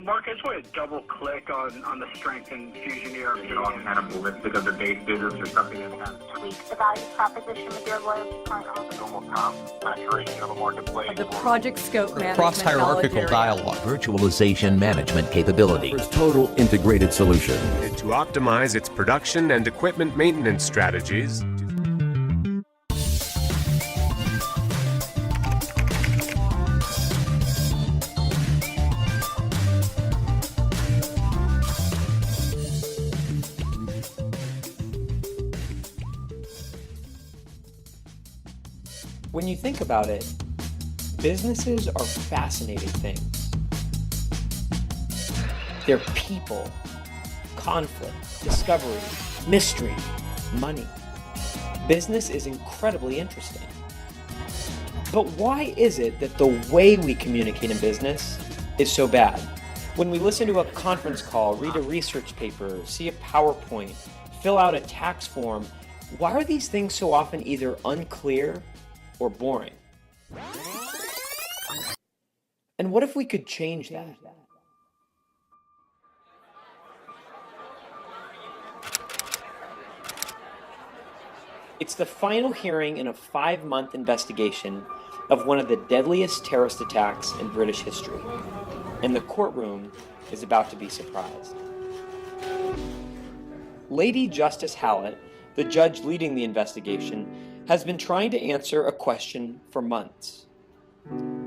Mark, I just want to double click on the strength in Fusion ERP. Is it all compatible with because of base business or something that kind of tweak the value proposition with your loyalty program? normal maturation of a marketplace? The project scope management, cross-hierarchical dialogue, virtualization management capability, total integrated solution. To optimize its production and equipment maintenance strategies, When you think about it, businesses are fascinating things. They're people, conflict, discovery, mystery, money. Business is incredibly interesting. But why is it that the way we communicate in business is so bad? When we listen to a conference call, read a research paper, see a PowerPoint, fill out a tax form, why are these things so often either unclear or boring? And what if we could change that? It's the final hearing in a 5-month investigation of one of the deadliest terrorist attacks in British history, and the courtroom is about to be surprised. Lady Justice Hallett, the judge leading the investigation, has been trying to answer a question for months.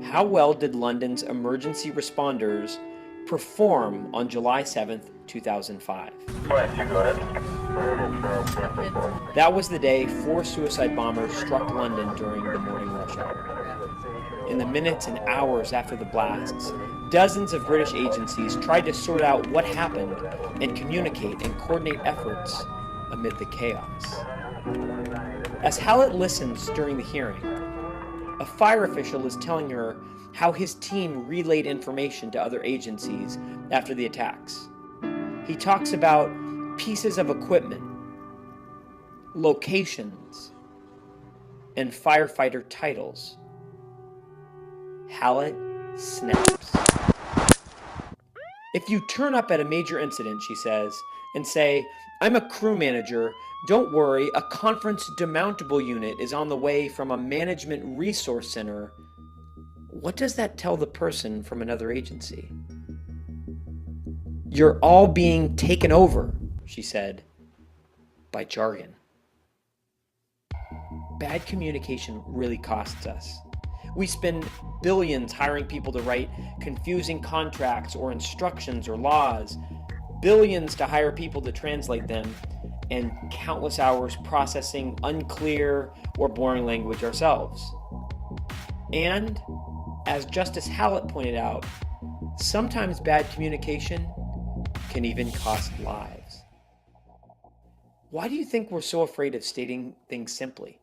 How well did London's emergency responders perform on July 7th, 2005? That was the day 4 suicide bombers struck London during the morning rush hour. In the minutes and hours after the blasts, dozens of British agencies tried to sort out what happened and communicate and coordinate efforts amid the chaos. As Hallett listens during the hearing, a fire official is telling her how his team relayed information to other agencies after the attacks. He talks about pieces of equipment, locations, and firefighter titles. Hallett snaps. If you turn up at a major incident, she says, and say, "I'm a crew manager, don't worry, a conference demountable unit is on the way from a management resource center," what does that tell the person from another agency? "You're all being taken over," she said, by jargon. Bad communication really costs us. We spend billions hiring people to write confusing contracts or instructions or laws, billions to hire people to translate them, and countless hours processing unclear or boring language ourselves. And, as Justice Hallett pointed out, sometimes bad communication can even cost lives. Why do you think we're so afraid of stating things simply?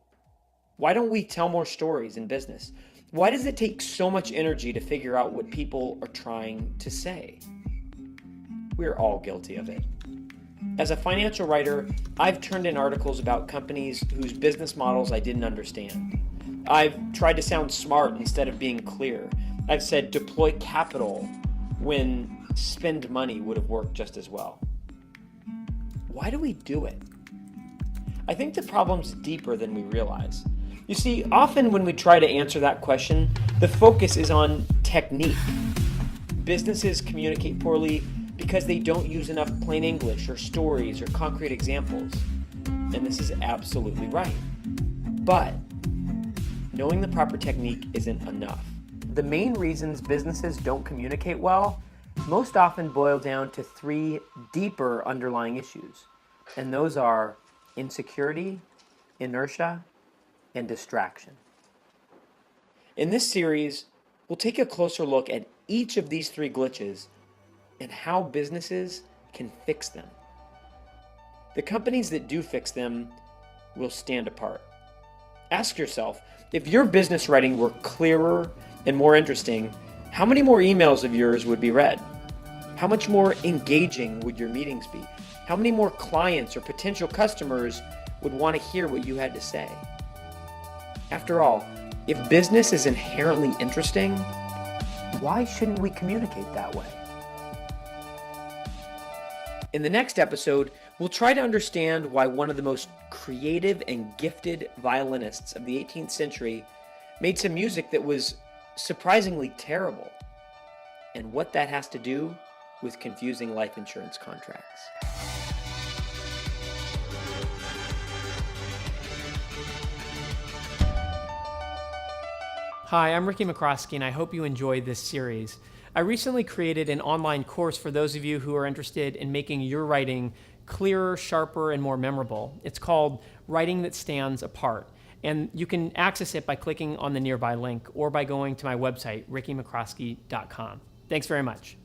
Why don't we tell more stories in business? Why does it take so much energy to figure out what people are trying to say? We're all guilty of it. As a financial writer, I've turned in articles about companies whose business models I didn't understand. I've tried to sound smart instead of being clear. I've said deploy capital when spend money would have worked just as well. Why do we do it? I think the problem's deeper than we realize. You see, often when we try to answer that question, the focus is on technique. Businesses communicate poorly because they don't use enough plain English or stories or concrete examples. And this is absolutely right. But knowing the proper technique isn't enough. The main reasons businesses don't communicate well most often boil down to 3 deeper underlying issues. And those are insecurity, inertia, and distraction. In this series, we'll take a closer look at each of these 3 glitches and how businesses can fix them. The companies that do fix them will stand apart. Ask yourself, if your business writing were clearer and more interesting, how many more emails of yours would be read? How much more engaging would your meetings be? How many more clients or potential customers would want to hear what you had to say? After all, if business is inherently interesting, why shouldn't we communicate that way? In the next episode, we'll try to understand why one of the most creative and gifted violinists of the 18th century made some music that was surprisingly terrible, and what that has to do with confusing life insurance contracts. Hi, I'm Ricky McCroskey, and I hope you enjoyed this series. I recently created an online course for those of you who are interested in making your writing clearer, sharper, and more memorable. It's called Writing That Stands Apart, and you can access it by clicking on the nearby link or by going to my website, rickymccroskey.com. Thanks very much.